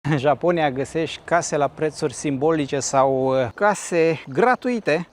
În Japonia găsești case la prețuri simbolice sau case gratuite,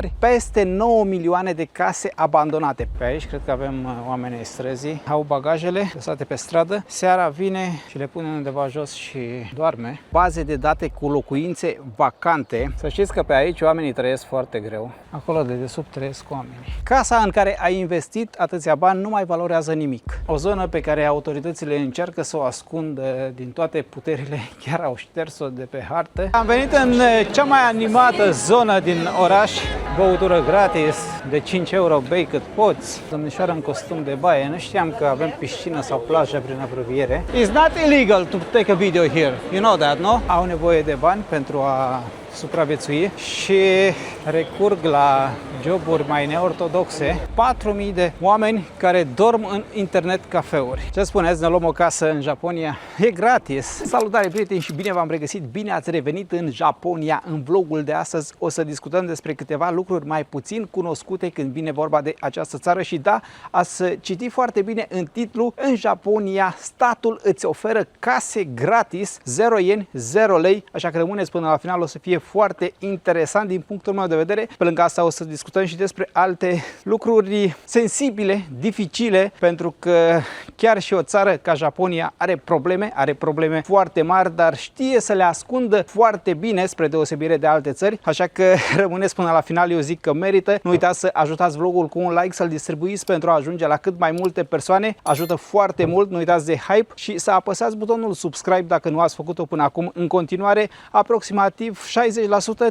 $0, peste 9 milioane de case abandonate. Pe aici cred că avem oameni ai străzii, au bagajele lăsate pe stradă, seara vine și le pune undeva jos și doarme. Baze de date cu locuințe vacante. Să știți că pe aici oamenii trăiesc foarte greu. Acolo de desubt trăiesc oamenii. Casa în care ai investit atâția bani nu mai valorează nimic. O zonă pe care autoritățile încearcă să o ascundă din toate puterile, chiar au șters-o de pe hartă. Am venit în cea mai animată zonă din oraș. Băutură gratis, de 5 euro bei cât poți. Domnișoară în costum de baie. Nu știam că avem piscină sau plajă prin apropiere. It's not illegal to take a video here. You know that, no? Au nevoie de bani pentru a supraviețui și recurg la joburi mai neortodoxe. 4.000 de oameni care dorm în internet cafeuri. Ce spuneți, ne luăm o casă în Japonia? E gratis! Salutare prieteni și bine v-am regăsit! Bine ați revenit în Japonia! În vlogul de astăzi o să discutăm despre câteva lucruri mai puțin cunoscute când vine vorba de această țară și da, ați citit foarte bine în titlu. În Japonia statul îți oferă case gratis, 0 ieni, 0 lei, așa că rămâneți până la final, o să fie foarte interesant din punctul meu de vedere. Pe lângă asta o să discutăm și despre alte lucruri sensibile, dificile, pentru că chiar și o țară ca Japonia are probleme foarte mari, dar știe să le ascundă foarte bine spre deosebire de alte țări, așa că rămâneți până la final, eu zic că merită. Nu uitați să ajutați vlogul cu un like, să-l distribuiți pentru a ajunge la cât mai multe persoane, ajută foarte mult, nu uitați de hype și să apăsați butonul subscribe dacă nu ați făcut-o până acum. În continuare, aproximativ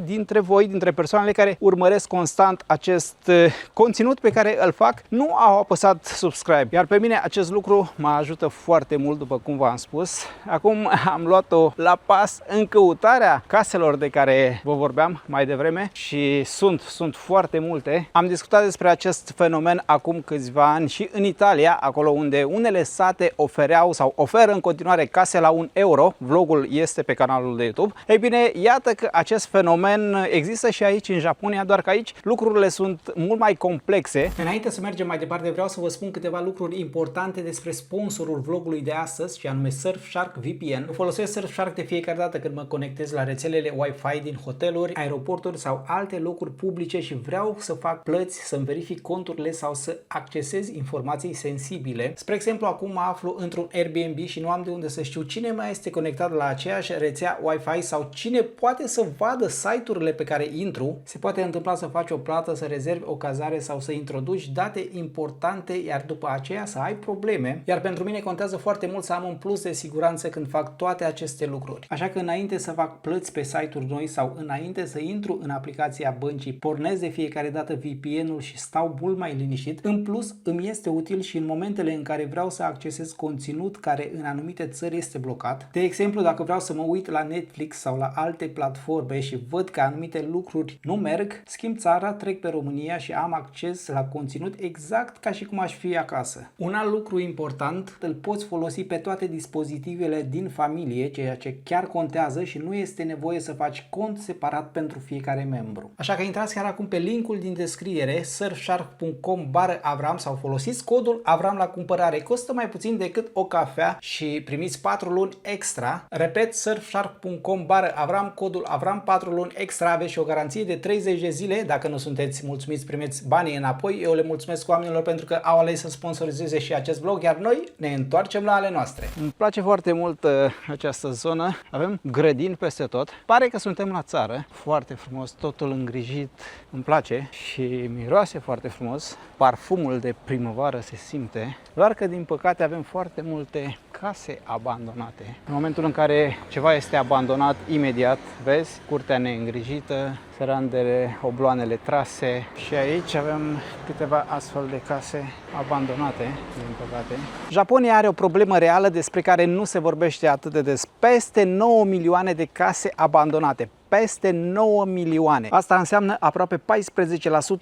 60% dintre voi, dintre persoanele care urmăresc constant acest conținut pe care îl fac, nu au apăsat subscribe. Iar pe mine acest lucru mă ajută foarte mult, după cum v-am spus. Acum am luat-o la pas în căutarea caselor de care vă vorbeam mai devreme și sunt foarte multe. Am discutat despre acest fenomen acum câțiva ani și în Italia, acolo unde unele sate ofereau sau oferă în continuare case la 1 euro. Vlogul este pe canalul de YouTube. Ei bine, iată că acest fenomen există și aici în Japonia, doar că aici lucrurile sunt mult mai complexe. Înainte să mergem mai departe, vreau să vă spun câteva lucruri importante despre sponsorul vlogului de astăzi, și anume Surfshark VPN. Eu folosesc Surfshark de fiecare dată când mă conectez la rețelele Wi-Fi din hoteluri, aeroporturi sau alte locuri publice și vreau să fac plăți, să-mi verific conturile sau să accesez informații sensibile. Spre exemplu, acum mă aflu într-un Airbnb și nu am de unde să știu cine mai este conectat la aceeași rețea Wi-Fi sau cine poate să vadă site-urile pe care intru. Se poate întâmpla să faci o plată, să rezervi o cazare sau să introduci date importante, iar după aceea să ai probleme. Iar pentru mine contează foarte mult să am un plus de siguranță când fac toate aceste lucruri. Așa că înainte să fac plăți pe site-uri noi sau înainte să intru în aplicația băncii, pornesc de fiecare dată VPN-ul și stau mult mai liniștit. În plus, îmi este util și în momentele în care vreau să accesez conținut care în anumite țări este blocat. De exemplu, dacă vreau să mă uit la Netflix sau la alte platforme și văd că anumite lucruri nu merg, schimb țara, trec pe România și am acces la conținut exact ca și cum aș fi acasă. Un alt lucru important, îl poți folosi pe toate dispozitivele din familie, ceea ce chiar contează și nu este nevoie să faci cont separat pentru fiecare membru. Așa că intrați chiar acum pe linkul din descriere, surfshark.com/Avram sau folosiți codul Avram la cumpărare. Costă mai puțin decât o cafea și primiți 4 luni extra. Repet, surfshark.com/Avram, codul Avram, 4 luni extra, aveți și o garanție de 30 de zile. Dacă nu sunteți mulțumiți, primiți banii înapoi. Eu le mulțumesc oamenilor pentru că au ales să sponsorizeze și acest vlog, iar noi ne întoarcem la ale noastre. Îmi place foarte mult această zonă. Avem grădini peste tot. Pare că suntem la țară. Foarte frumos, totul îngrijit. Îmi place și miroase foarte frumos. Parfumul de primăvară se simte. Doar că din păcate avem foarte multe case abandonate. În momentul în care ceva este abandonat, imediat vezi curtea neîngrijită, serandele, obloanele trase și aici avem câteva astfel de case abandonate, din păcate. Japonia are o problemă reală despre care nu se vorbește atât de des. Peste 9 milioane de case abandonate. peste 9 milioane. Asta înseamnă aproape 14%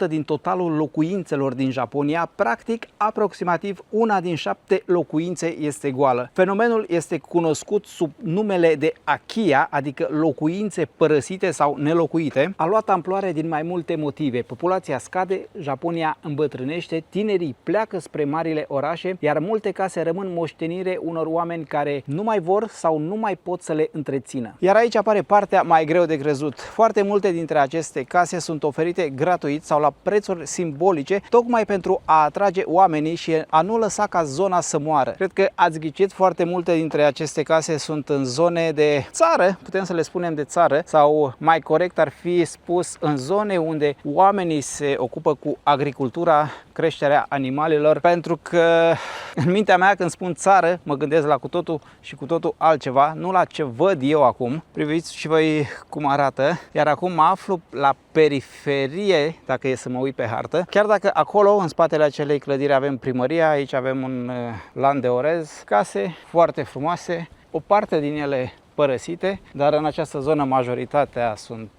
din totalul locuințelor din Japonia. Practic, aproximativ una din 7 locuințe este goală. Fenomenul este cunoscut sub numele de Akiya, adică locuințe părăsite sau nelocuite. A luat amploare din mai multe motive. Populația scade, Japonia îmbătrânește, tinerii pleacă spre marile orașe, iar multe case rămân moștenire unor oameni care nu mai vor sau nu mai pot să le întrețină. Iar aici apare partea mai greu de crezut. Foarte multe dintre aceste case sunt oferite gratuit sau la prețuri simbolice, tocmai pentru a atrage oamenii și a nu lăsa ca zona să moară. Cred că ați ghicit, foarte multe dintre aceste case sunt în zone de țară, putem să le spunem de țară, sau mai corect ar fi spus în zone unde oamenii se ocupă cu agricultura, creșterea animalelor, pentru că în mintea mea când spun țară mă gândesc la cu totul și cu totul altceva, nu la ce văd eu acum. Priviți și voi cum arată, iar acum mă aflu la periferie, dacă e să mă uit pe hartă, chiar dacă acolo, în spatele acelei clădiri, avem primăria, aici avem un lan de orez, case foarte frumoase, o parte din ele părăsite, dar în această zonă majoritatea sunt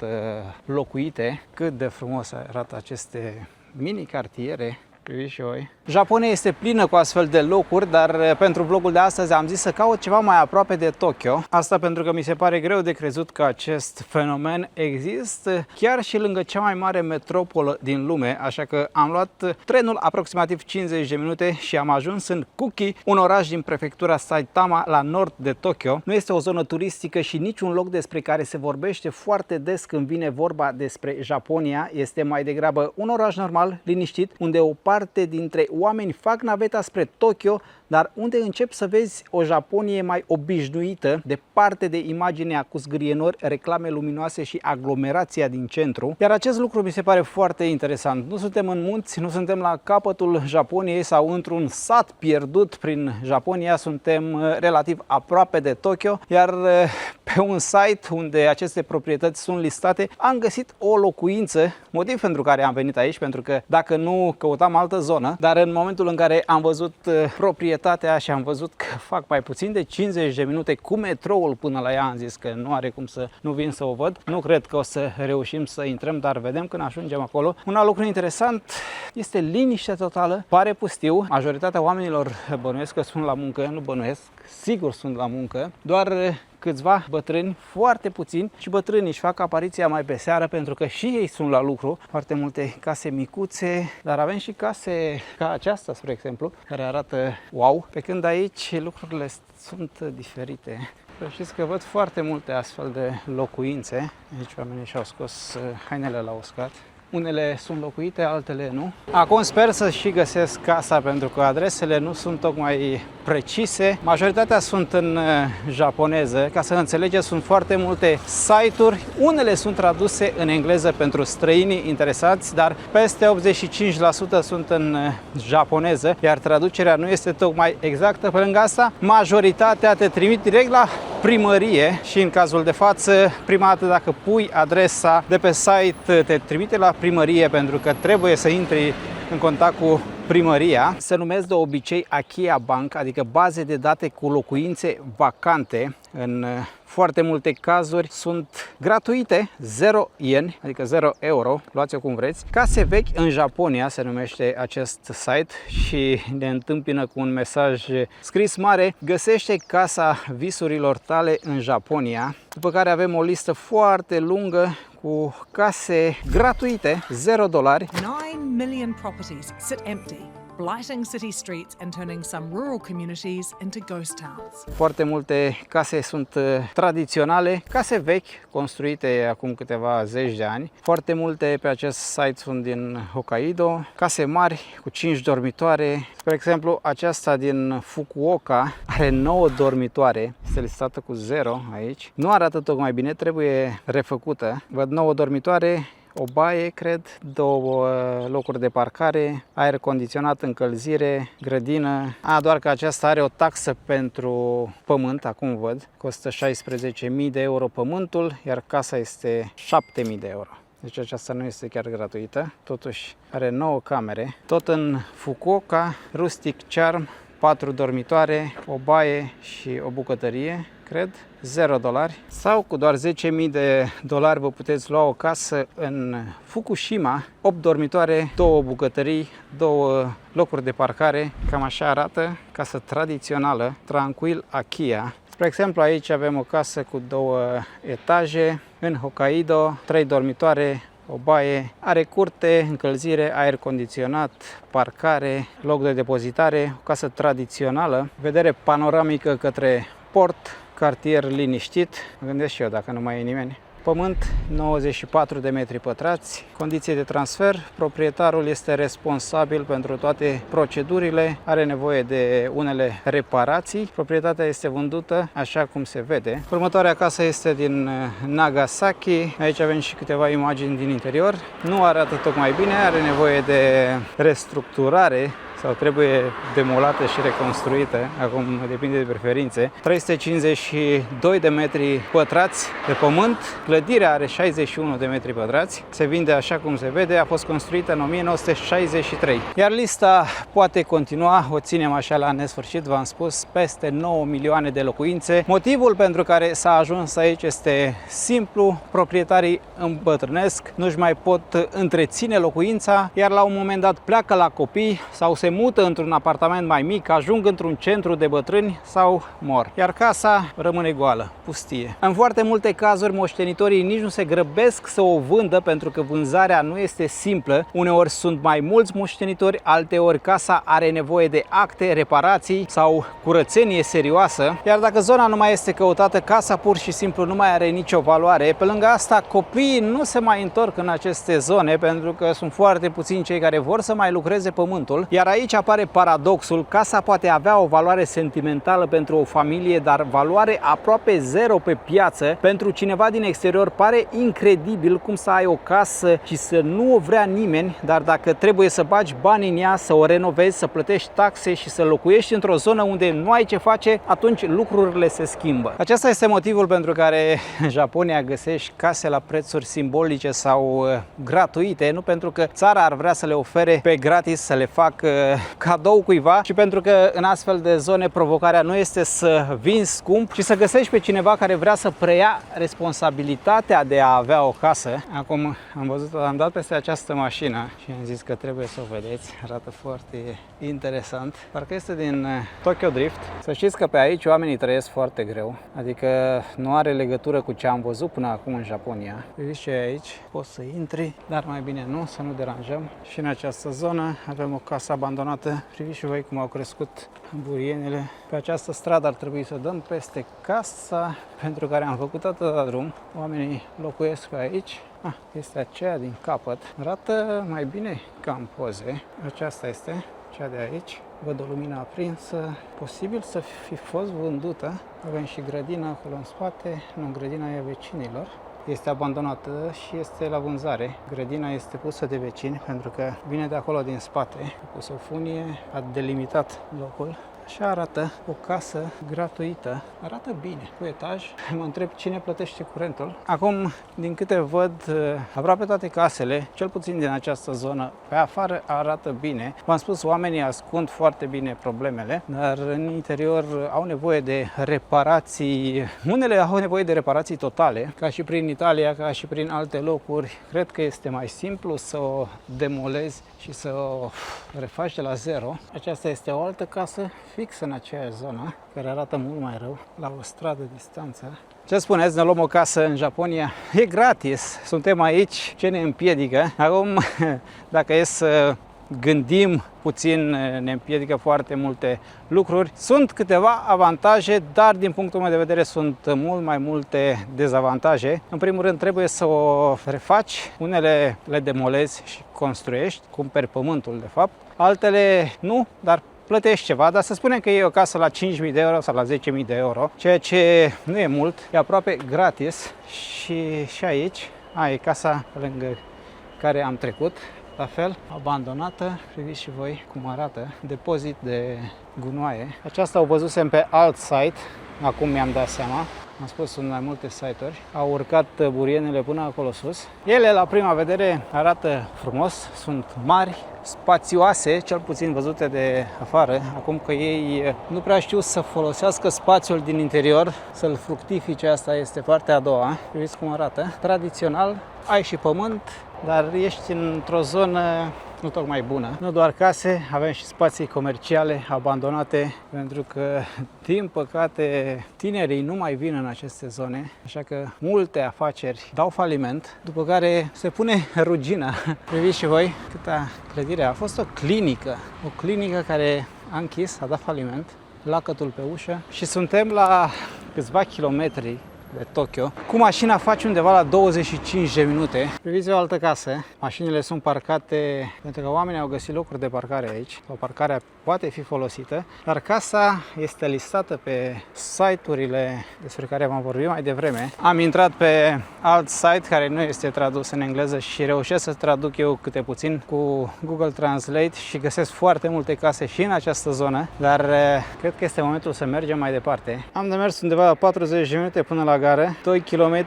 locuite. Cât de frumos arată aceste mini-cartiere. Priviți și voi. Japonia este plină cu astfel de locuri, dar pentru vlogul de astăzi am zis să caut ceva mai aproape de Tokyo. Asta pentru că mi se pare greu de crezut că acest fenomen există chiar și lângă cea mai mare metropolă din lume, așa că am luat trenul aproximativ 50 de minute și am ajuns în Kuki, un oraș din prefectura Saitama, la nord de Tokyo. Nu este o zonă turistică și niciun loc despre care se vorbește foarte des când vine vorba despre Japonia. Este mai degrabă un oraș normal, liniștit, unde o parte dintre oameni fac naveta spre Tokyo, dar unde începi să vezi o Japonie mai obișnuită, departe de imaginea cu zgârienori, reclame luminoase și aglomerația din centru. Iar acest lucru mi se pare foarte interesant. Nu suntem în munți, nu suntem la capătul Japoniei sau într-un sat pierdut prin Japonia, suntem relativ aproape de Tokyo, iar pe un site unde aceste proprietăți sunt listate, am găsit o locuință, motiv pentru care am venit aici, pentru că dacă nu căutam altă zonă, dar în momentul în care am văzut proprietatea și am văzut că fac mai puțin de 50 de minute cu metroul până la ea, am zis că nu are cum să nu vin să o văd. Nu cred că o să reușim să intrăm, dar vedem când ajungem acolo. Un alt lucru interesant este liniște totală, pare pustiu. Majoritatea oamenilor bănuiesc că sunt la muncă, nu bănuiesc, sigur sunt la muncă, doar câțiva bătrâni, foarte puțini, și bătrânii își fac apariția mai pe seară pentru că și ei sunt la lucru. Foarte multe case micuțe, dar avem și case ca aceasta, spre exemplu, care arată wow, pe când aici lucrurile sunt diferite. Știți că văd foarte multe astfel de locuințe. Aici oamenii și-au scos hainele la uscat. Unele sunt locuite, altele nu. Acum sper să și găsesc casa, pentru că adresele nu sunt tocmai precise. Majoritatea sunt în japoneză. Ca să înțelegeți, sunt foarte multe site-uri. Unele sunt traduse în engleză pentru străinii interesați, dar peste 85% sunt în japoneză, iar traducerea nu este tocmai exactă. Pe lângă asta, majoritatea te trimit direct la primărie și în cazul de față, prima dată dacă pui adresa de pe site, te trimite la primărie pentru că trebuie să intri în contact cu primăria. Se numesc de obicei Akiya Bank, adică baze de date cu locuințe vacante. În foarte multe cazuri sunt gratuite, 0 ieni, adică 0 euro, luați-o cum vreți. Case vechi în Japonia se numește acest site și ne întâmpină cu un mesaj scris mare: găsește casa visurilor tale în Japonia. După care avem o listă foarte lungă cu case gratuite, $0. 9 million properties sit empty, blighting city streets and turning some rural communities into ghost towns. Foarte multe case sunt tradiționale, case vechi, construite acum câteva zeci de ani. Foarte multe pe acest site sunt din Hokkaido, case mari cu 5 dormitoare. Spre exemplu, aceasta din Fukuoka are 9 dormitoare, este listată cu 0 aici. Nu arată tocmai bine, trebuie refăcută. Văd 9 dormitoare, o baie, cred, 2 locuri de parcare, aer condiționat, încălzire, grădină. Doar că aceasta are o taxă pentru pământ, acum văd, costă 16.000 de euro pământul, iar casa este 7.000 de euro. Deci aceasta nu este chiar gratuită, totuși are 9 camere. Tot în Fukuoka, rustic charm, 4 dormitoare, o baie și o bucătărie. cred, $0. Sau cu doar $10.000 vă puteți lua o casă în Fukushima, 8 dormitoare, 2 bucătării, 2 locuri de parcare. Cam așa arată, casă tradițională, Tranquil Akia. Spre exemplu, aici avem o casă cu 2 etaje în Hokkaido, 3 dormitoare, o baie, are curte, încălzire, aer condiționat, parcare, loc de depozitare, o casă tradițională, vedere panoramică către port, cartier liniștit, mă gândesc și eu dacă nu mai e nimeni. Pământ 94 de metri pătrați, condiții de transfer, proprietarul este responsabil pentru toate procedurile, are nevoie de unele reparații, proprietatea este vândută așa cum se vede. Următoarea casă este din Nagasaki, aici avem și câteva imagini din interior, nu arată tocmai bine, are nevoie de restructurare sau trebuie demolată și reconstruită, acum depinde de preferințe. 352 de metri pătrați de pământ, clădirea are 61 de metri pătrați, se vinde așa cum se vede, a fost construită în 1963. Iar lista poate continua, o ținem așa la nesfârșit, v-am spus, peste 9 milioane de locuințe. Motivul pentru care s-a ajuns aici este simplu, proprietarii îmbătrânesc, nu-și mai pot întreține locuința, iar la un moment dat pleacă la copii sau se mută într-un apartament mai mic, ajung într-un centru de bătrâni sau mor. Iar casa rămâne goală, pustie. În foarte multe cazuri, moștenitorii nici nu se grăbesc să o vândă pentru că vânzarea nu este simplă. Uneori sunt mai mulți moștenitori, alteori casa are nevoie de acte, reparații sau curățenie serioasă. Iar dacă zona nu mai este căutată, casa pur și simplu nu mai are nicio valoare. Pe lângă asta, copiii nu se mai întorc în aceste zone pentru că sunt foarte puțini cei care vor să mai lucreze pământul. Iar aici apare paradoxul, casa poate avea o valoare sentimentală pentru o familie, dar valoare aproape zero pe piață. Pentru cineva din exterior pare incredibil cum să ai o casă și să nu o vrea nimeni, dar dacă trebuie să bagi bani în ea, să o renovezi, să plătești taxe și să locuiești într-o zonă unde nu ai ce face, atunci lucrurile se schimbă. Acesta este motivul pentru care în Japonia găsești case la prețuri simbolice sau gratuite, nu pentru că țara ar vrea să le ofere pe gratis, să le facă cadou cuiva, ci pentru că în astfel de zone provocarea nu este să vinzi scump, ci să găsești pe cineva care vrea să preia responsabilitatea de a avea o casă. Acum am dat peste această mașină și am zis că trebuie să o vedeți, arată foarte interesant. Parcă este din Tokyo Drift. Să știți că pe aici oamenii trăiesc foarte greu, adică nu are legătură cu ce am văzut până acum în Japonia. Vedeți ce e aici? Poți să intri, dar mai bine nu, să nu deranjăm. Și în această zonă avem o casă abandonată. Priviți și voi cum au crescut burienele. Pe această stradă ar trebui să dăm peste casa pentru care am făcut atâta drum. Oamenii locuiesc pe aici. Este aceea din capăt. Arată mai bine ca în poze. Aceasta este cea de aici. Văd o lumină aprinsă. Posibil să fi fost vândută. Avem și grădina acolo în spate. Nu, grădina e a vecinilor. Este abandonată și este la vânzare. Grădina este pusă de vecini pentru că vine de acolo din spate. A pus o funie, a delimitat locul. Așa arată o casă gratuită. Arată bine, cu etaj. Mă întreb cine plătește curentul. Acum, din câte văd, aproape toate casele, cel puțin din această zonă, pe afară arată bine. V-am spus, oamenii ascund foarte bine problemele, dar în interior au nevoie de reparații. Unele au nevoie de reparații totale, ca și prin Italia, ca și prin alte locuri. Cred că este mai simplu să o demolezi și să o refaci de la zero. Aceasta este o altă casă fix în aceeași zonă, care arată mult mai rău, la o stradă distanță. Ce spuneți, ne luăm o casă în Japonia? E gratis, suntem aici, ce ne împiedică? Acum, dacă e să gândim puțin, ne împiedică foarte multe lucruri. Sunt câteva avantaje, dar din punctul meu de vedere sunt mult mai multe dezavantaje. În primul rând trebuie să o refaci, unele le demolezi și construiești, cumperi pământul de fapt, altele nu, dar plătești ceva, dar să spunem că e o casă la 5.000 de euro sau la 10.000 de euro, ceea ce nu e mult, e aproape gratis și aici, e casa lângă care am trecut, la fel, abandonată, priviți și voi cum arată, depozit de gunoaie. Aceasta o văzusem pe alt site, acum mi-am dat seama. am spus, sunt mai multe site-uri. Au urcat burienele până acolo sus. Ele, la prima vedere, arată frumos, sunt mari, spațioase, cel puțin văzute de afară. Acum că ei nu prea știu să folosească spațiul din interior, să-l fructifice, asta este partea a doua. Vedeți cum arată. Tradițional, ai și pământ, dar ești într-o zonă nu tocmai bună. Nu doar case, avem și spații comerciale abandonate, pentru că, din păcate, tinerii nu mai vin în aceste zone, așa că multe afaceri dau faliment, după care se pune rugină. Priviți și voi câta clădire. A fost o clinică care a închis, a dat faliment, lacătul pe ușă și suntem la câțiva kilometri de Tokyo. Cu mașina faci undeva la 25 de minute. Priviți o altă casă. Mașinile sunt parcate pentru că oamenii au găsit locuri de parcare aici. O parcare poate fi folosită, dar casa este listată pe site-urile despre care v-am vorbit mai devreme. Am intrat pe alt site care nu este tradus în engleză și reușesc să traduc eu câte puțin cu Google Translate și găsesc foarte multe case și în această zonă, dar cred că este momentul să mergem mai departe. Am de mers undeva la 40 de minute până la gară, 2 km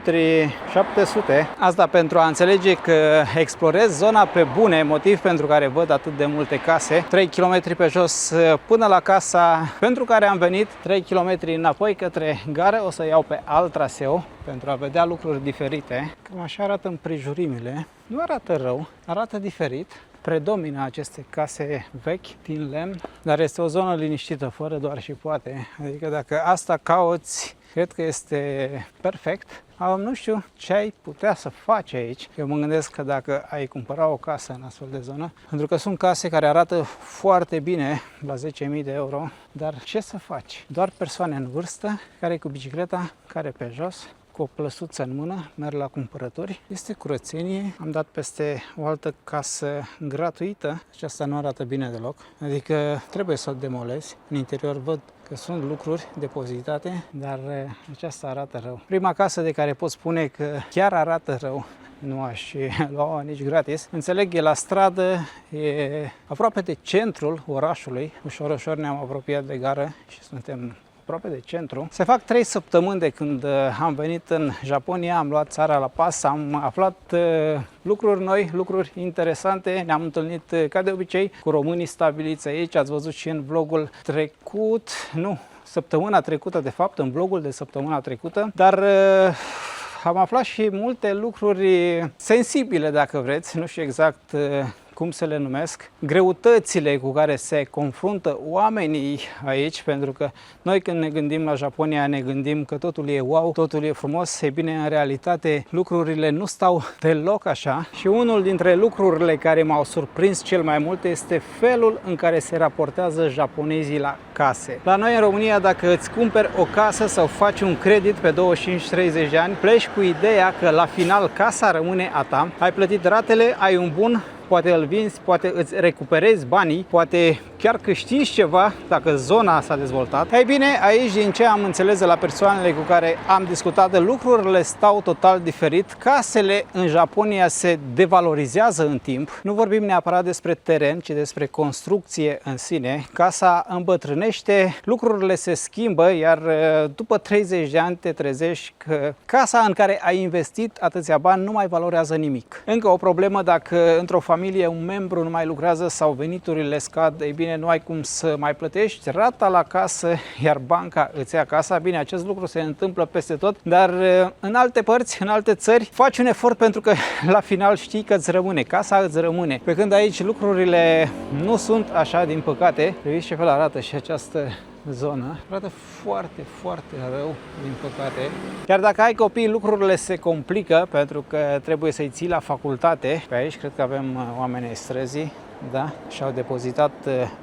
700. Asta pentru a înțelege că explorez zona pe bune, motiv pentru care văd atât de multe case. 3 km pe jos până la casa pentru care am venit, 3 km înapoi către gară. O să iau pe alt traseu pentru a vedea lucruri diferite. Cam așa arată împrejurimile. Nu arată rău, arată diferit. Predomină aceste case vechi din lemn, dar este o zonă liniștită, fără doar și poate. Adică dacă asta cauți, cred că este perfect. Nu știu ce ai putea să faci aici. Eu mă gândesc că dacă ai cumpăra o casă în astfel de zonă, pentru că sunt case care arată foarte bine la 10.000 de euro, dar ce să faci? Doar persoane în vârstă, care cu bicicleta, care pe jos, cu o plăsuță în mână, merg la cumpărături. Este curățenie. Am dat peste o altă casă gratuită. Aceasta nu arată bine deloc. Adică trebuie să o demolezi. În interior văd că sunt lucruri depozitate, dar aceasta arată rău. Prima casă de care pot spune că chiar arată rău, nu aș lua nici gratis. Înțeleg, e la stradă, e aproape de centrul orașului. Ușor, ușor ne-am apropiat de gară și suntem aproape de centru. Se fac 3 săptămâni de când am venit în Japonia, am luat țara la pas, am aflat lucruri noi, lucruri interesante. Ne-am întâlnit, ca de obicei, cu românii stabiliți aici. Ați văzut și în vlogul trecut, săptămâna trecută, de fapt, în vlogul de săptămâna trecută, dar am aflat și multe lucruri sensibile, dacă vreți, nu știu exact cum să le numesc, greutățile cu care se confruntă oamenii aici, pentru că noi când ne gândim la Japonia ne gândim că totul e wow, totul e frumos. E bine, în realitate lucrurile nu stau deloc așa și unul dintre lucrurile care m-au surprins cel mai mult este felul în care se raportează japonezii la case. La noi în România, dacă îți cumperi o casă sau faci un credit pe 25-30 de ani, pleci cu ideea că la final casa rămâne a ta, ai plătit ratele, ai un bun, poate îl vinzi, poate îți recuperezi banii, poate chiar câștigi ceva dacă zona s-a dezvoltat. Ei bine, aici, din ce am înțeles de la persoanele cu care am discutat, lucrurile stau total diferit. Casele în Japonia se devalorizează în timp. Nu vorbim neapărat despre teren, ci despre construcție în sine. Casa îmbătrânește, lucrurile se schimbă, iar după 30 de ani te trezești că casa în care ai investit atâția bani nu mai valorează nimic. Încă o problemă, dacă într-o familie un membru nu mai lucrează sau veniturile scad, ei bine, nu ai cum să mai plătești rata la casă, iar banca îți ia casa. Bine, acest lucru se întâmplă peste tot, dar în alte părți, în alte țări, faci un efort pentru că la final știi că îți rămâne, casa îți rămâne. Pe când aici lucrurile nu sunt așa, din păcate. Priviți ce fel arată și această zonă. Arată foarte, foarte rău, din păcate. Chiar dacă ai copii, lucrurile se complică pentru că trebuie să-i ții la facultate. Pe aici cred că avem oameni ai străzii, da, și-au depozitat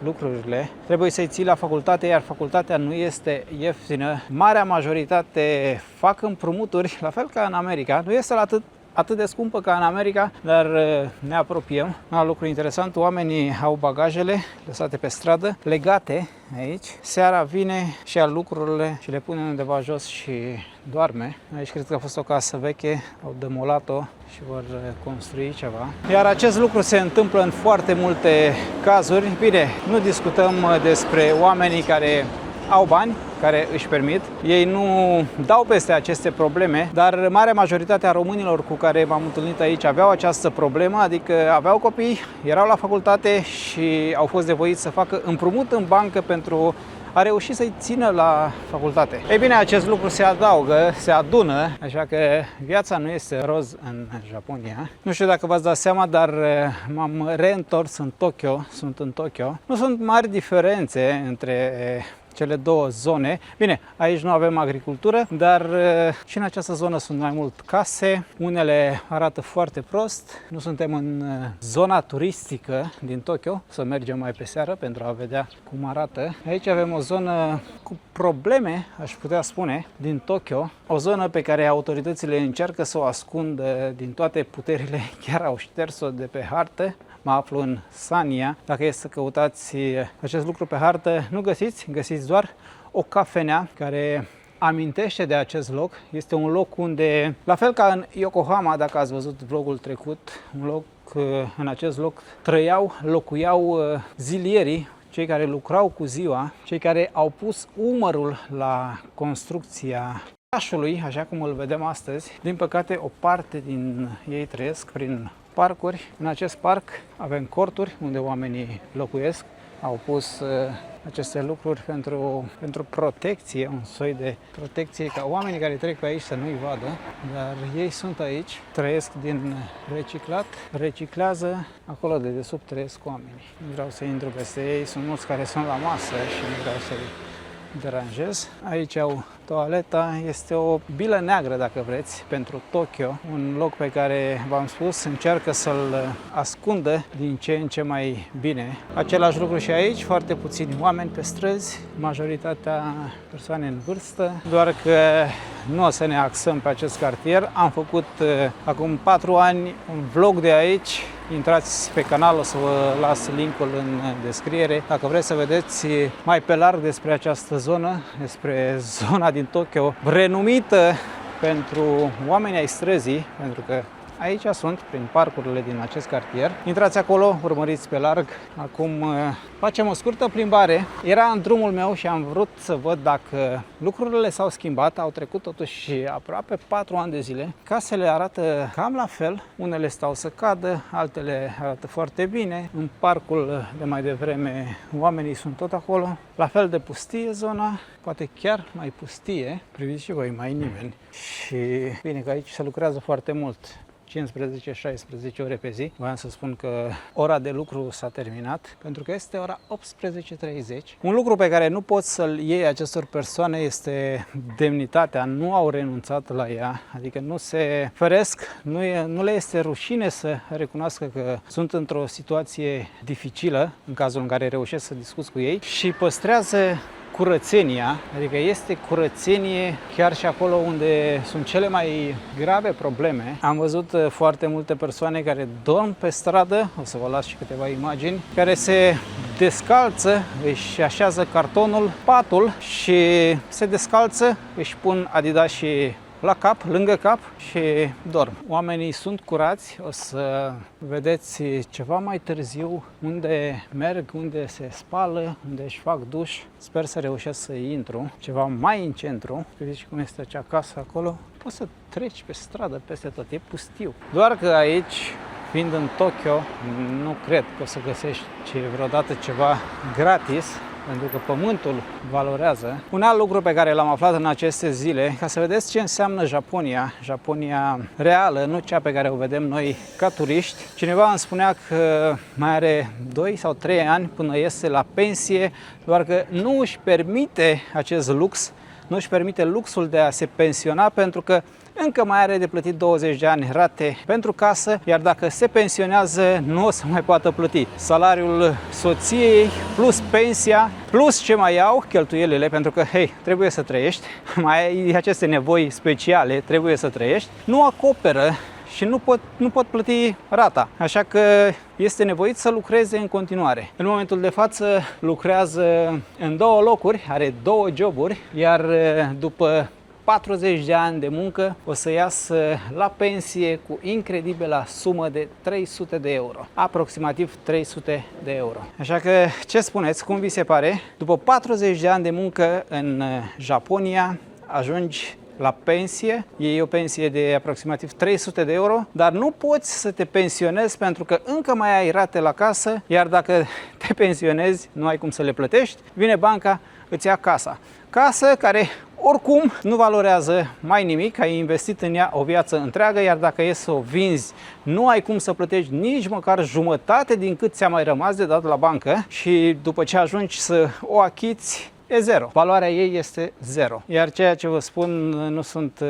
lucrurile. Trebuie să-i ții la facultate, iar facultatea nu este ieftină. Marea majoritate fac împrumuturi, la fel ca în America. Nu este atât de scumpă ca în America, dar ne apropiem. Un lucru interesant, oamenii au bagajele lăsate pe stradă, legate aici. Seara vine și ia lucrurile și le pune undeva jos și doarme. Aici cred că a fost o casă veche, au demolat-o și vor construi ceva. Iar acest lucru se întâmplă în foarte multe cazuri. Bine, nu discutăm despre oamenii care au bani, care își permit. Ei nu dau peste aceste probleme, dar marea majoritate a românilor cu care m-am întâlnit aici aveau această problemă, adică aveau copii, erau la facultate și au fost nevoiți să facă împrumut în bancă pentru a reușit să-i țină la facultate. Ei bine, acest lucru se adaugă, se adună, așa că viața nu este roz în Japonia. Nu știu dacă v-ați dat seama, dar m-am reîntors în Tokyo, sunt în Tokyo. Nu sunt mari diferențe între cele două zone. Bine, aici nu avem agricultură, dar și în această zonă sunt mai mult case. Unele arată foarte prost. Nu suntem în zona turistică din Tokyo, să mergem mai pe seară pentru a vedea cum arată. Aici avem o zonă cu probleme, aș putea spune, din Tokyo. O zonă pe care autoritățile încearcă să o ascundă din toate puterile, chiar au șters-o de pe hartă. Mă aflu în Sanya. Dacă e să căutați acest lucru pe hartă, nu găsiți doar o cafenea care amintește de acest loc. Este un loc unde, la fel ca în Yokohama, dacă ați văzut vlogul trecut, un loc, în acest loc locuiau zilierii, cei care lucrau cu ziua, cei care au pus umărul la construcția orașului, așa cum îl vedem astăzi. Din păcate, o parte din ei trăiesc prin parcuri. În acest parc avem corturi unde oamenii locuiesc. Au pus aceste lucruri pentru protecție, un soi de protecție ca oamenii care trec pe aici să nu-i vadă, dar ei sunt aici, trăiesc din reciclat, reciclează, acolo de desubt trăiesc oamenii. Nu vreau să intru peste ei, sunt mulți care sunt la masă și nu vreau să-i deranjez. Aici au toaleta, este o bilă neagră, dacă vreți, pentru Tokyo, un loc pe care, v-am spus, încearcă să-l ascundă din ce în ce mai bine. Același lucru și aici, foarte puțini oameni pe străzi, majoritatea persoane în vârstă, doar că nu o să ne axăm pe acest cartier. Am făcut acum 4 ani un vlog de aici. Intrați pe canal, o să vă las linkul în descriere. Dacă vreți să vedeți mai pe larg despre această zonă, despre zona din Tokyo, renumită pentru oamenii ai străzii, pentru că aici sunt, prin parcurile din acest cartier. Intrați acolo, urmăriți pe larg. Acum facem o scurtă plimbare. Era în drumul meu și am vrut să văd dacă lucrurile s-au schimbat. Au trecut totuși aproape 4 ani de zile. Casele arată cam la fel. Unele stau să cadă, altele arată foarte bine. În parcul de mai devreme oamenii sunt tot acolo. La fel de pustie zona, poate chiar mai pustie. Priviți și voi, mai nimeni. Și bine că aici se lucrează foarte mult. 15-16 ore pe zi. Voiam să spun că ora de lucru s-a terminat, pentru că este ora 18:30. Un lucru pe care nu poți să-l iei acestor persoane este demnitatea. Nu au renunțat la ea, adică nu se feresc, nu le este rușine să recunoască că sunt într-o situație dificilă, în cazul în care reușesc să discuți cu ei, și păstrează curățenia, adică este curățenie chiar și acolo unde sunt cele mai grave probleme. Am văzut foarte multe persoane care dorm pe stradă, o să vă las și câteva imagini, care se descalță, își așează cartonul, patul și se descalță, își pun adidașii la cap, lângă cap și dorm. Oamenii sunt curați, o să vedeți ceva mai târziu unde merg, unde se spală, unde își fac duș. Sper să reușesc să intru ceva mai în centru. Vedeți cum este acea casă acolo. Poți să treci pe stradă peste tot, e pustiu. Doar că aici, fiind în Tokyo, nu cred că o să găsești vreodată ceva gratis, pentru că pământul valorează. Un alt lucru pe care l-am aflat în aceste zile, ca să vedeți ce înseamnă Japonia, Japonia reală, nu cea pe care o vedem noi ca turiști. Cineva îmi spunea că mai are 2 sau 3 ani până iese la pensie, doar că nu își permite acest lux, nu își permite luxul de a se pensiona, pentru că încă mai are de plătit 20 de ani rate pentru casă, iar dacă se pensionează, nu o să mai poată plăti salariul soției, plus pensia, plus ce mai au, cheltuielile, pentru că, hei, trebuie să trăiești, mai ai aceste nevoi speciale, trebuie să trăiești, nu acoperă și nu pot plăti rata. Așa că este nevoit să lucreze în continuare. În momentul de față lucrează în 2 locuri, are 2 joburi, iar după 40 de ani de muncă o să iasă la pensie cu incredibila sumă de 300 de euro. Aproximativ 300 de euro. Așa că ce spuneți? Cum vi se pare? După 40 de ani de muncă în Japonia ajungi la pensie, iei o pensie de aproximativ 300 de euro, dar nu poți să te pensionezi pentru că încă mai ai rate la casă, iar dacă te pensionezi, nu ai cum să le plătești, vine banca, îți ia casa. Casă care oricum nu valorează mai nimic, ai investit în ea o viață întreagă, iar dacă e să o vinzi, nu ai cum să plătești nici măcar jumătate din cât ți-a mai rămas de dat la bancă și după ce ajungi să o achiți, e zero. Valoarea ei este zero. Iar ceea ce vă spun nu sunt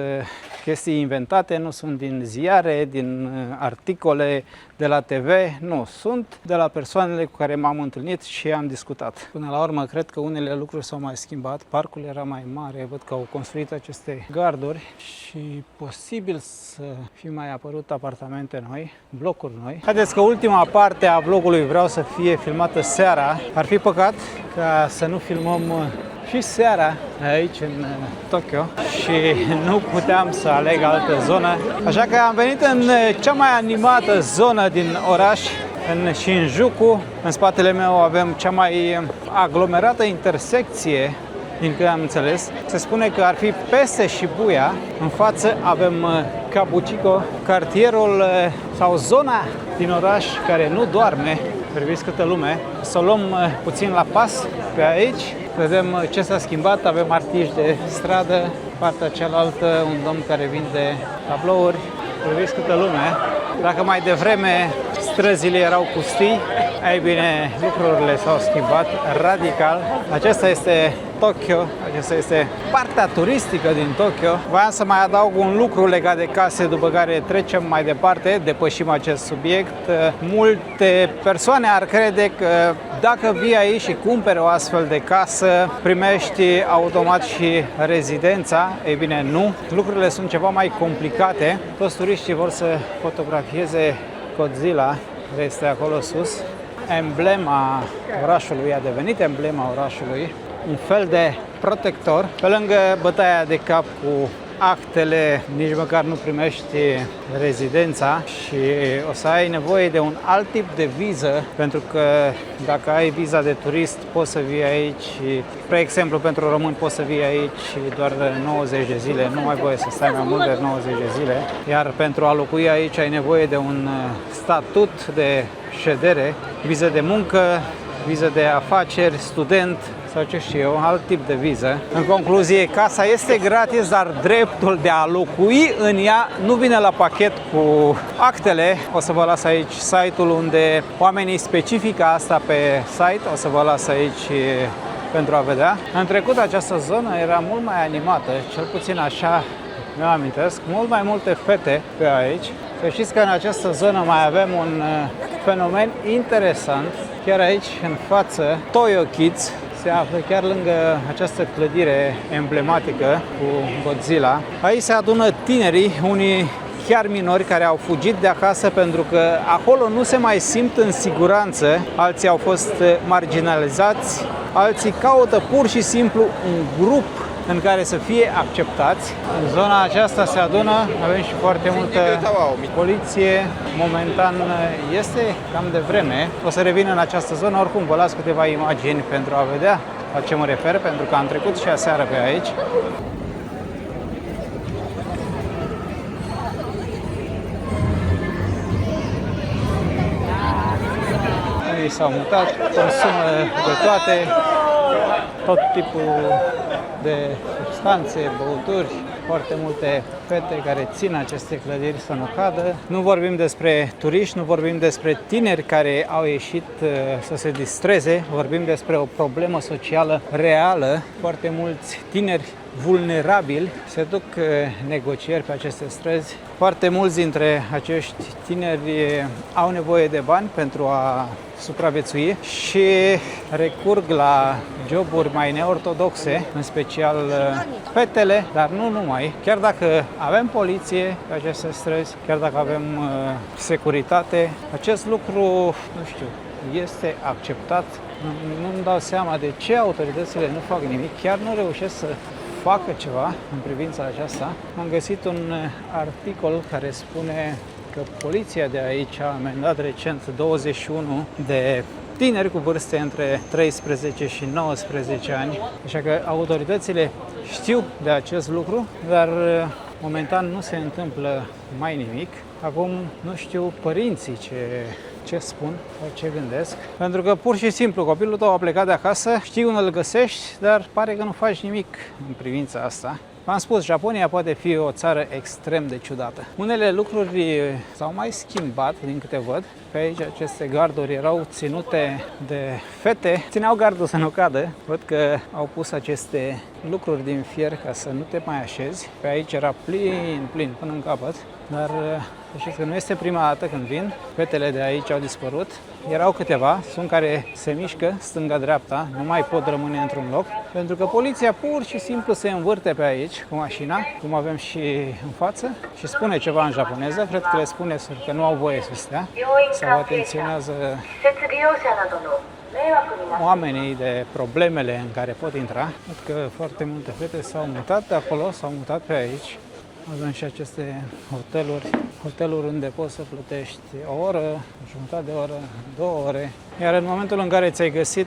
chestii inventate, nu sunt din ziare, din articole de la TV, nu. Sunt de la persoanele cu care m-am întâlnit și am discutat. Până la urmă, cred că unele lucruri s-au mai schimbat. Parcul era mai mare, văd că au construit aceste garduri și posibil să fi mai apărut apartamente noi, blocuri noi. Haideți că ultima parte a vlogului vreau să fie filmată seara. Ar fi păcat ca să nu filmăm și seara aici în Tokyo și nu puteam să aleg altă zonă. Așa că am venit în cea mai animată zonă din oraș, în Shinjuku. În spatele meu avem cea mai aglomerată intersecție, din câte am înțeles. Se spune că ar fi peste Shibuya. În față avem Kabuchiko, cartierul sau zona din oraș care nu doarme. Priviți câtă lume. Să o luăm puțin la pas pe aici. Vedem ce s-a schimbat. Avem artiști de stradă. Partea cealaltă, un domn care vinde tablouri. Priviți câtă lume. Dacă mai devreme străzile erau pustii, ei bine, lucrurile s-au schimbat radical. Acesta este Tokyo, acesta este partea turistică din Tokyo. Voiam să mai adaug un lucru legat de case, după care trecem mai departe, depășim acest subiect. Multe persoane ar crede că dacă vii aici și cumperi o astfel de casă, primești automat și rezidența. Ei bine, nu. Lucrurile sunt ceva mai complicate. Toți turiștii vor să fotografieze Godzilla, care este acolo sus. Emblema orașului, a devenit emblema orașului, un fel de protector. Pe lângă bătaia de cap cu actele, nici măcar nu primești rezidența și o să ai nevoie de un alt tip de viză, pentru că dacă ai viza de turist poți să vii aici, spre exemplu pentru români poți să vii aici doar 90 de zile, nu ai voie să stai mai mult de 90 de zile, iar pentru a locui aici ai nevoie de un statut de ședere, viză de muncă, viză de afaceri, student sau ce știu eu, alt tip de viză. În concluzie, casa este gratis, dar dreptul de a locui în ea nu vine la pachet cu actele. O să vă las aici site-ul unde oamenii specifică asta pe site, o să vă las aici pentru a vedea. În trecut această zonă era mult mai animată, cel puțin așa mi-am amintesc, mult mai multe fete pe aici. Să știți că în această zonă mai avem un fenomen interesant, chiar aici în față, Toyo Kids se află chiar lângă această clădire emblematică cu Godzilla. Aici se adună tinerii, unii chiar minori, care au fugit de acasă pentru că acolo nu se mai simt în siguranță, alții au fost marginalizați, alții caută pur și simplu un grup în care să fie acceptați. În zona aceasta se adună, avem și foarte multă poliție. Momentan este cam de vreme. O să revin în această zonă, oricum vă las câteva imagini pentru a vedea la ce mă refer, pentru că am trecut și aseară pe aici. Ei s-au mutat, consumă de toate, tot tipul de substanțe, băuturi, foarte multe fete care țin aceste clădiri să nu cadă. Nu vorbim despre turiști, nu vorbim despre tineri care au ieșit să se distreze, vorbim despre o problemă socială reală. Foarte mulți tineri vulnerabili se duc negocieri pe aceste străzi. Foarte mulți dintre acești tineri au nevoie de bani pentru a supraviețui și recurg la joburi mai neortodoxe, în special fetele, dar nu numai. Chiar dacă avem poliție pe aceste străzi, chiar dacă avem securitate, acest lucru, nu știu, este acceptat. Nu-mi dau seama de ce autoritățile nu fac nimic, chiar nu reușesc să facă ceva în privința aceasta. Am găsit un articol care spune că poliția de aici a amendat recent 21 de tineri cu vârste între 13 și 19 ani. Așa că autoritățile știu de acest lucru, dar momentan nu se întâmplă mai nimic. Acum nu știu părinții ce spun sau ce gândesc, pentru că pur și simplu copilul tău a plecat de acasă, știi unde îl găsești, dar pare că nu faci nimic în privința asta. V-am spus, Japonia poate fi o țară extrem de ciudată. Unele lucruri s-au mai schimbat, din câte văd. Pe aici aceste garduri erau ținute de fete, țineau gardul să nu cadă. Văd că au pus aceste lucruri din fier ca să nu te mai așezi. Pe aici era plin până în capăt, dar știți că nu este prima dată când vin. Fetele de aici au dispărut. Erau câteva, sunt care se mișcă stânga-dreapta, nu mai pot rămâne într-un loc, pentru că poliția pur și simplu se învârte pe aici cu mașina, cum avem și în față, și spune ceva în japoneză. Cred că le spune că nu au voie să stea, sau atenționează oamenii de problemele în care pot intra. Cred că foarte multe fete s-au mutat de acolo, s-au mutat pe aici. Avem și aceste hoteluri unde poți să plătești o oră, jumătate de oră, 2 ore. Iar în momentul în care ți-ai găsit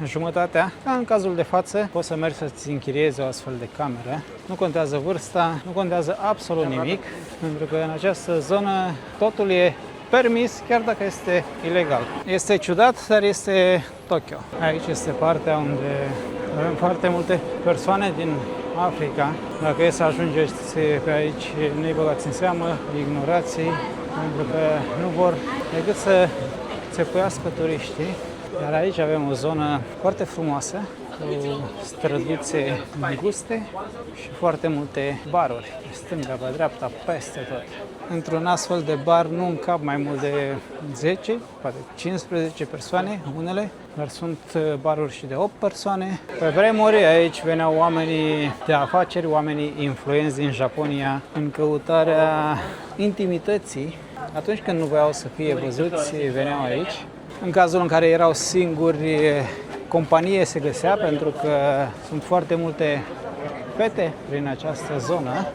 jumătatea, ca în cazul de față, poți să mergi să-ți închiriezi o astfel de cameră. Nu contează vârsta, nu contează absolut nimic, pentru că în această zonă totul e permis, chiar dacă este ilegal. Este ciudat, dar este Tokyo. Aici este partea unde avem foarte multe persoane din Africa. Dacă e să ajungeți pe aici, nu-i băgați în seamă, ignorați-i, pentru că nu vor decât să țepuiască turiștii. Iar aici avem o zonă foarte frumoasă, cu străduțe înguste și foarte multe baruri, pe stânga, pe dreapta, peste tot. Într-un astfel de bar nu încap mai mult de 10, poate 15 persoane, unele, dar sunt baruri și de 8 persoane. Pe vremuri aici veneau oamenii de afaceri, oamenii influenți din Japonia în căutarea intimității. Atunci când nu voiau să fie văzuți, veneau aici. În cazul în care erau singuri, companie se găsea, pentru că sunt foarte multe fete prin această zonă.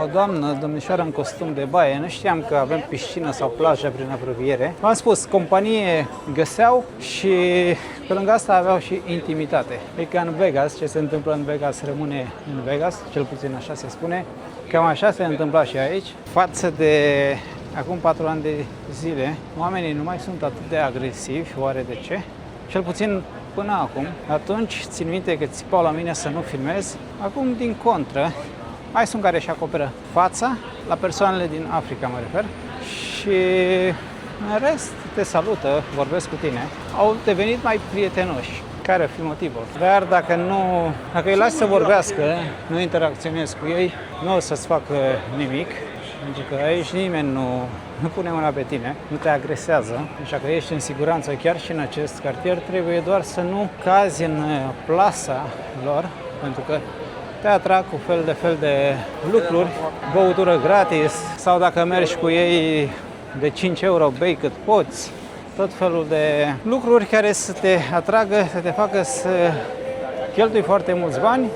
O doamnă, domnișoară în costum de baie, nu știam că avem piscină sau plajă prin apropiere. V-am spus, companie găseau și pe lângă asta aveau și intimitate. E ca în Vegas, ce se întâmplă în Vegas rămâne în Vegas, cel puțin așa se spune. Cam așa se întâmpla și aici. Față de acum 4 ani de zile, oamenii nu mai sunt atât de agresivi, oare de ce? Cel puțin până acum. Atunci țin minte că țipau la mine să nu filmez. Acum, din contră, mai sunt care își acoperă fața, la persoanele din Africa mă refer, și în rest te salută, vorbesc cu tine. Au devenit mai prietenoși. Care ar fi motivul? Dar dacă îi lași să vorbească, nu interacționezi cu ei, nu o să-ți facă nimic. Pentru că aici nimeni nu pune mâna pe tine, nu te agresează, așa că ești în siguranță chiar și în acest cartier. Trebuie doar să nu cazi în plasa lor, pentru că te atrag cu fel de lucruri, băutură gratis, sau dacă mergi cu ei de 5 euro bei cât poți, tot felul de lucruri care să te atragă, să te facă să cheltui foarte mulți bani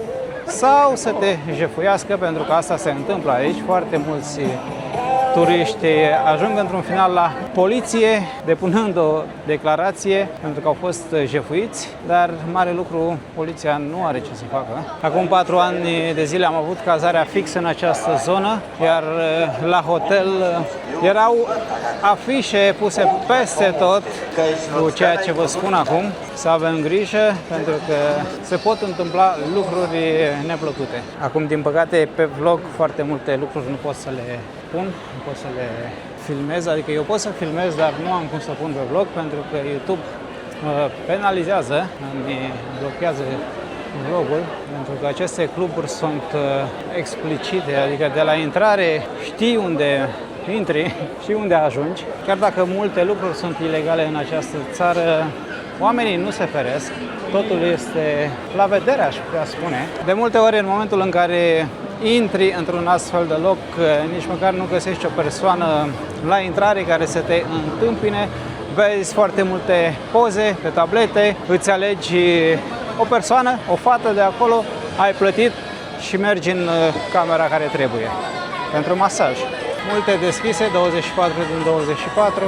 sau să te jefuiască, pentru că asta se întâmplă aici. Foarte mulți turiști ajung într-un final la poliție depunând o declarație pentru că au fost jefuiți, dar mare lucru, poliția nu are ce să facă. Acum 4 ani de zile am avut cazarea fix în această zonă, iar la hotel erau afișe puse peste tot cu ceea ce vă spun acum. Să avem grijă, pentru că se pot întâmpla lucruri neplăcute. Acum, din păcate, pe vlog foarte multe lucruri nu pot să le pun, nu pot să le filmez, adică eu pot să filmez, dar nu am cum să pun pe vlog, pentru că YouTube penalizează, îmi blochează vlogul, pentru că aceste cluburi sunt explicite, adică de la intrare știi unde intri, știi unde ajungi. Chiar dacă multe lucruri sunt ilegale în această țară, oamenii nu se feresc, totul este la vedere, aș putea spune. De multe ori, în momentul în care intri într-un astfel de loc, nici măcar nu găsești o persoană la intrare care să te întâmpine, vezi foarte multe poze pe tablete, îți alegi o persoană, o fată de acolo, ai plătit și mergi în camera care trebuie pentru masaj. Multe deschise, 24 din 24.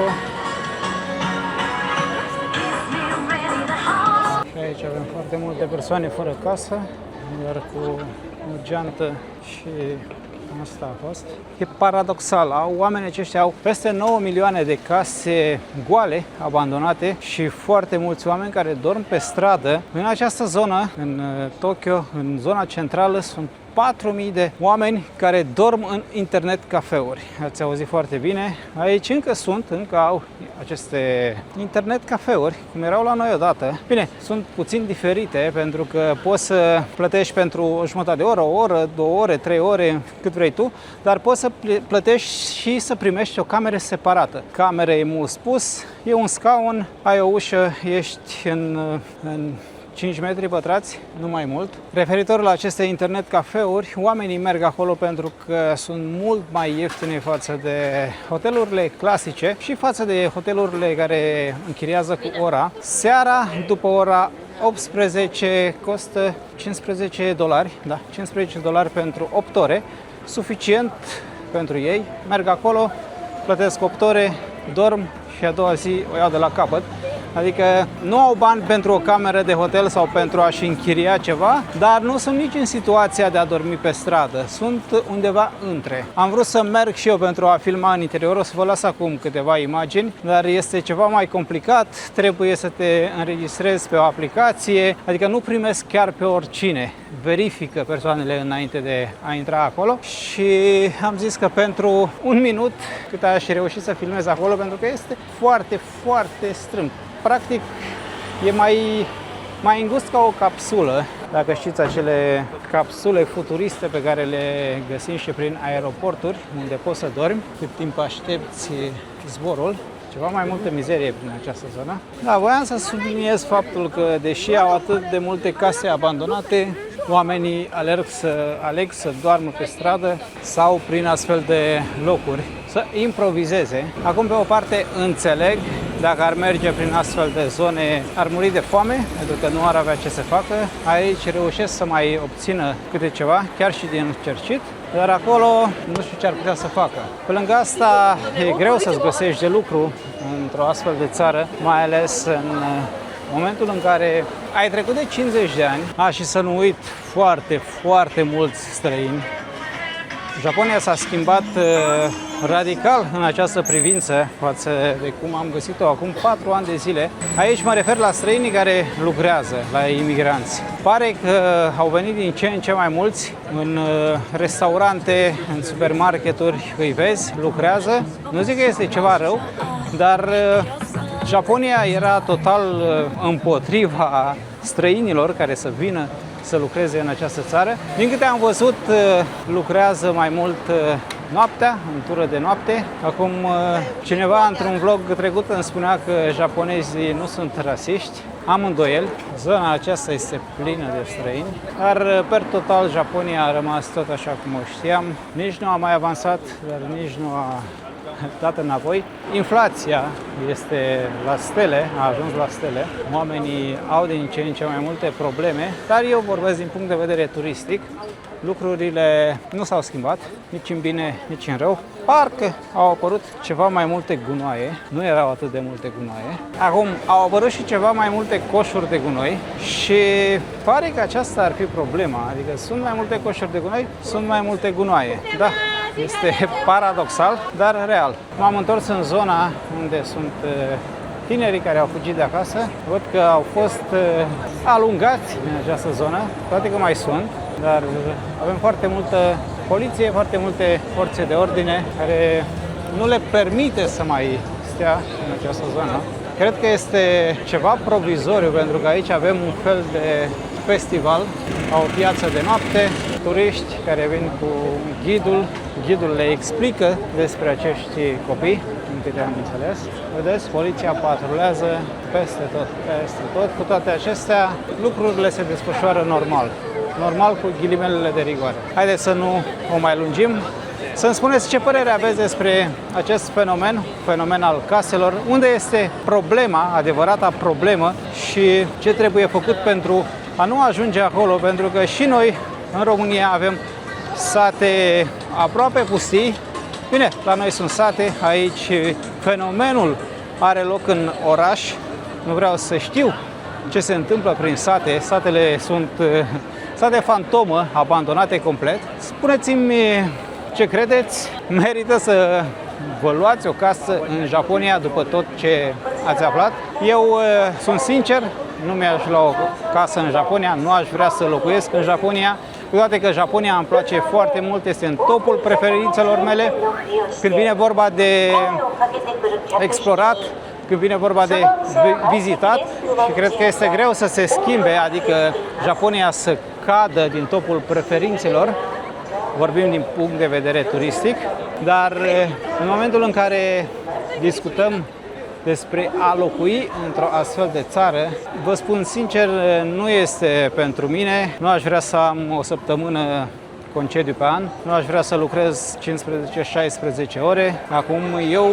Și aici avem foarte multe persoane fără casă, doar cu o geantă și asta a fost. E paradoxal, oamenii aceștia au peste 9 milioane de case goale, abandonate și foarte mulți oameni care dorm pe stradă. În această zonă, în Tokyo, în zona centrală, sunt 4.000 de oameni care dorm în internet cafeuri. Ați auzit foarte bine. Aici încă au aceste internet cafeuri, cum erau la noi odată. Bine, sunt puțin diferite pentru că poți să plătești pentru o jumătate de oră, o oră, 2 ore, 3 ore, cât vrei tu, dar poți să plătești și să primești o cameră separată. Camera e mult spus, e un scaun, ai o ușă, ești în 5 metri pătrați, nu mai mult. Referitor la aceste internet cafeuri, oamenii merg acolo pentru că sunt mult mai ieftine față de hotelurile clasice și față de hotelurile care închiriază cu ora. Seara, după ora 18, costă $15, da, $15 pentru 8 ore, suficient pentru ei. Merg acolo, plătesc 8 ore, dorm și a doua zi o iau de la capăt. Adică nu au bani pentru o cameră de hotel sau pentru a-și închiria ceva, dar nu sunt nici în situația de a dormi pe stradă. Sunt undeva între. Am vrut să merg și eu pentru a filma în interior, o să vă las acum câteva imagini, dar este ceva mai complicat, trebuie să te înregistrezi pe o aplicație, adică nu primesc chiar pe oricine. Verifică persoanele înainte de a intra acolo și am zis că pentru un minut cât aș reuși să filmez acolo, pentru că este foarte, foarte strâmb. Practic e mai îngust ca o capsulă, dacă știți acele capsule futuriste pe care le găsim și prin aeroporturi, unde poți să dormi cât timp aștepți zborul. Ceva mai multă mizerie prin această zonă. Da, voiam să subliniez faptul că, deși au atât de multe case abandonate, oamenii aleg să doarmă pe stradă sau prin astfel de locuri, să improvizeze. Acum, pe o parte, înțeleg, dacă ar merge prin astfel de zone, ar muri de foame, pentru că nu ar avea ce să facă. Aici reușesc să mai obțină câte ceva, chiar și din cercit, dar acolo nu știu ce ar putea să facă. Pe lângă asta, e greu să-ți găsești de lucru într-o astfel de țară, mai ales în momentul în care ai trecut de 50 de ani, și să nu uit, foarte, foarte mulți străini. Japonia s-a schimbat radical în această privință față de cum am găsit-o acum 4 ani de zile. Aici mă refer la străinii care lucrează, la imigranți. Pare că au venit din ce în ce mai mulți în restaurante, în supermarketuri, îi vezi, lucrează. Nu zic că este ceva rău, dar Japonia era total împotriva străinilor care să vină să lucreze în această țară. Din câte am văzut, lucrează mai mult noaptea, în tură de noapte. Acum, cineva într-un vlog trecut îmi spunea că japonezii nu sunt rasiști. Am îndoieli. Zona aceasta este plină de străini, dar per total Japonia a rămas tot așa cum o știam. Nici nu a mai avansat, dar nici nu a dat înapoi. Inflația este la stele, a ajuns la stele. Oamenii au din ce în ce mai multe probleme, dar eu vorbesc din punct de vedere turistic. Lucrurile nu s-au schimbat, nici în bine, nici în rău. Parcă au apărut ceva mai multe gunoaie, nu erau atât de multe gunoaie. Acum au apărut și ceva mai multe coșuri de gunoi și pare că aceasta ar fi problema. Adică sunt mai multe coșuri de gunoi, sunt mai multe gunoaie. Da, este paradoxal, dar real. M-am întors în zona unde sunt tinerii care au fugit de acasă. Văd că au fost alungați în această zonă, toate că mai sunt, dar avem foarte multă poliție, foarte multe forțe de ordine care nu le permite să mai stea în această zonă. Cred că este ceva provizoriu, pentru că aici avem un fel de festival, o piață de noapte, turiști care vin cu ghidul le explică despre acești copii, din câte am înțeles. Vedeți, poliția patrulează peste tot. Cu toate acestea, lucrurile se desfășoară normal cu ghilimelele de rigoare. Haideți să nu o mai lungim. Să-mi spuneți ce părere aveți despre acest fenomen al caselor, unde este problema, adevărata problemă, și ce trebuie făcut pentru a nu ajunge acolo, pentru că și noi În România avem sate aproape pustii. Bine, la noi sunt sate, aici fenomenul are loc în oraș. Nu vreau să știu ce se întâmplă prin sate. Satele sunt sate fantomă, abandonate complet. Spuneți-mi ce credeți? Merită să vă luați o casă în Japonia după tot ce ați aflat? Eu sunt sincer, nu mi-aș lua o casă în Japonia, nu aș vrea să locuiesc în Japonia, cu toate că Japonia îmi place foarte mult, este în topul preferințelor mele când vine vorba de explorat, când vine vorba de vizitat, și cred că este greu să se schimbe, adică Japonia să cadă din topul preferințelor, vorbim din punct de vedere turistic, dar în momentul în care discutăm despre a locui într-o astfel de țară, vă spun sincer, nu este pentru mine. Nu aș vrea să am o săptămână concediu pe an, nu aș vrea să lucrez 15-16 ore. Acum, eu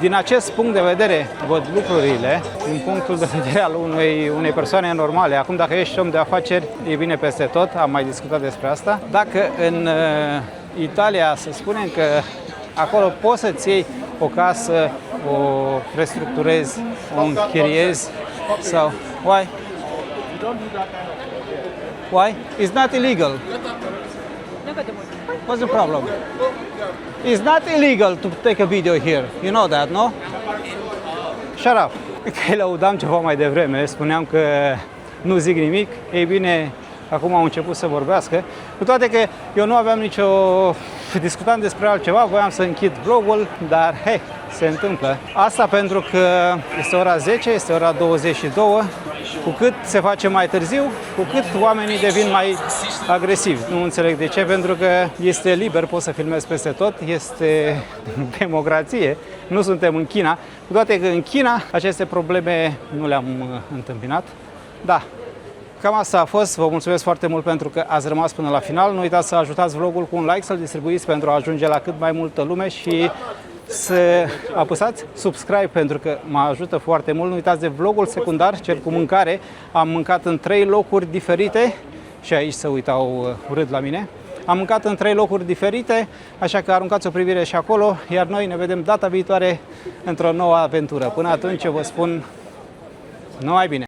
din acest punct de vedere văd lucrurile, din punctul de vedere al unei persoane normale. Acum, dacă ești om de afaceri, e bine peste tot, am mai discutat despre asta. Dacă în Italia, să spunem că acolo poți să-ți iei o casă, o restructurezi, o închiriezi sau... Why? Why? It's not illegal. What's the problem? It's not illegal to take a video here. You know that, no? Shut up. Că lăudam ceva mai devreme, spuneam că nu zic nimic. Ei bine, acum au început să vorbească. Cu toate că eu nu aveam nicio... Discutam despre altceva, voiam să închid vlogul, dar hei, se întâmplă. Asta pentru că este ora 10, este ora 22. Cu cât se face mai târziu, cu cât oamenii devin mai agresivi. Nu înțeleg de ce, pentru că este liber, poți să filmezi peste tot, este democrație, nu suntem în China. Cu toate că în China aceste probleme nu le-am întâmpinat. Da. Cam asta a fost, vă mulțumesc foarte mult pentru că ați rămas până la final. Nu uitați să ajutați vlogul cu un like, să-l distribuiți pentru a ajunge la cât mai multă lume și să apăsați subscribe pentru că mă ajută foarte mult. Nu uitați de vlogul secundar, cel cu mâncare. Am mâncat în 3 locuri diferite și aici se uitau urât la mine. Am mâncat în 3 locuri diferite, așa că aruncați o privire și acolo, iar noi ne vedem data viitoare într-o nouă aventură. Până atunci eu vă spun numai bine!